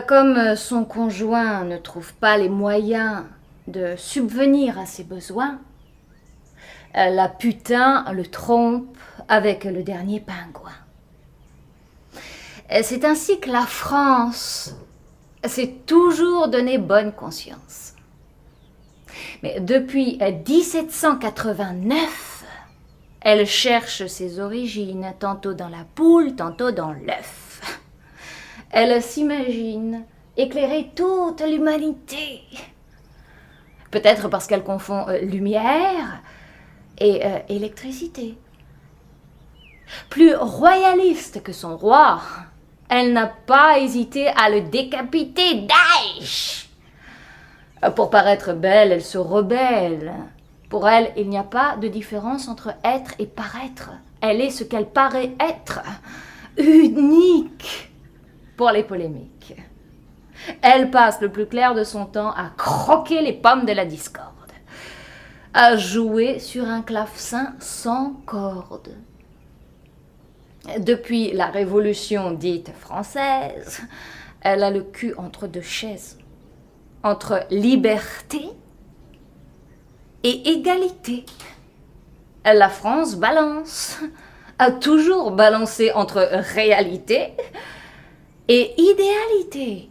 Comme son conjoint ne trouve pas les moyens de subvenir à ses besoins, la putain le trompe avec le dernier pingouin. C'est ainsi que la France s'est toujours donné bonne conscience. Mais depuis 1789, elle cherche ses origines, tantôt dans la poule, tantôt dans l'œuf. Elle s'imagine éclairer toute l'humanité. Peut-être parce qu'elle confond lumière et électricité. Plus royaliste que son roi, elle n'a pas hésité à le décapiter. Daesh! Pour paraître belle, elle se rebelle. Pour elle, il n'y a pas de différence entre être et paraître. Elle est ce qu'elle paraît être. Unique pour les polémiques. Elle passe le plus clair de son temps à croquer les pommes de la discorde, à jouer sur un clavecin sans corde. Depuis la Révolution dite française, elle a le cul entre deux chaises, entre liberté et égalité. La France balance, a toujours balancé entre réalité et idéalité.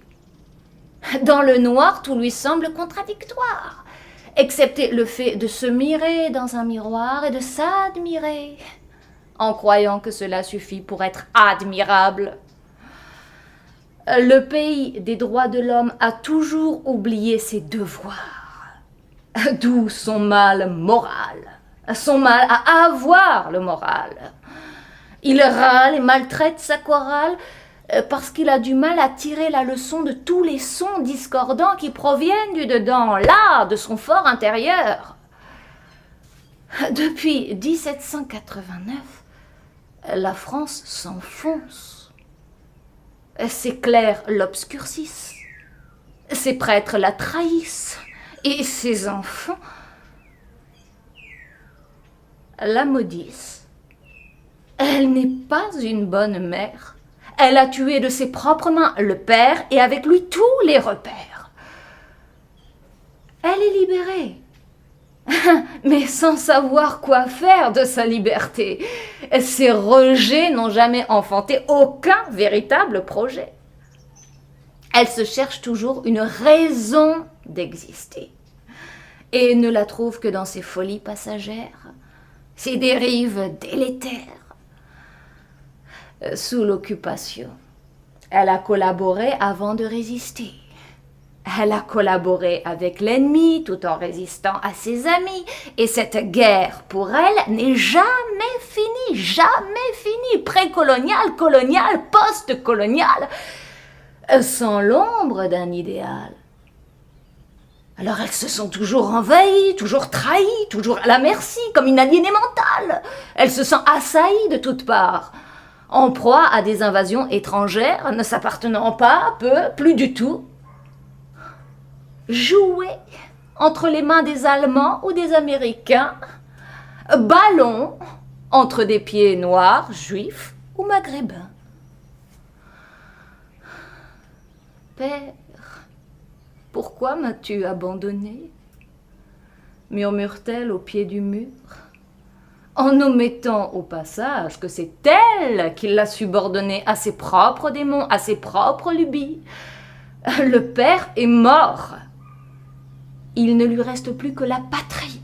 Dans le noir, tout lui semble contradictoire, excepté le fait de se mirer dans un miroir et de s'admirer, en croyant que cela suffit pour être admirable. Le pays des droits de l'homme a toujours oublié ses devoirs, d'où son mal moral, son mal à avoir le moral. Il râle et maltraite sa chorale parce qu'il a du mal à tirer la leçon de tous les sons discordants qui proviennent du dedans, là, de son fort intérieur. Depuis 1789, la France s'enfonce. Ses clercs l'obscurcissent, ses prêtres la trahissent, et ses enfants la maudissent. Elle n'est pas une bonne mère. Elle a tué de ses propres mains le père et avec lui tous les repères. Elle est libérée, mais sans savoir quoi faire de sa liberté. Ses rejets n'ont jamais enfanté aucun véritable projet. Elle se cherche toujours une raison d'exister et ne la trouve que dans ses folies passagères, ses dérives délétères. Sous l'occupation, elle a collaboré avant de résister. Elle a collaboré avec l'ennemi tout en résistant à ses amis. Et cette guerre, pour elle, n'est jamais finie, précoloniale, coloniale, post-coloniale, sans l'ombre d'un idéal. Alors elles se sont toujours envahies, toujours trahies, toujours à la merci, comme une aliénée mentale. Elle se sent assaillie de toutes parts, en proie à des invasions étrangères, ne s'appartenant pas, plus du tout. Jouer entre les mains des Allemands ou des Américains, ballon entre des pieds noirs, juifs ou maghrébins. Père, pourquoi m'as-tu abandonné ? Murmure-t-elle au pied du mur, en omettant au passage que c'est elle qui l'a subordonné à ses propres démons, à ses propres lubies. Le père est mort. Il ne lui reste plus que la patrie.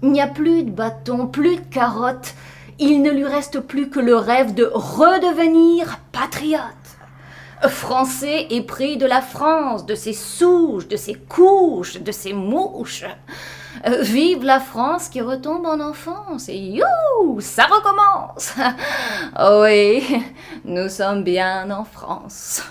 Il n'y a plus de bâton, plus de carottes. Il ne lui reste plus que le rêve de redevenir patriote. Français épris de la France, de ses souches, de ses couches, de ses mouches. Vive la France qui retombe en enfance et youhou, ça recommence. Oui, nous sommes bien en France.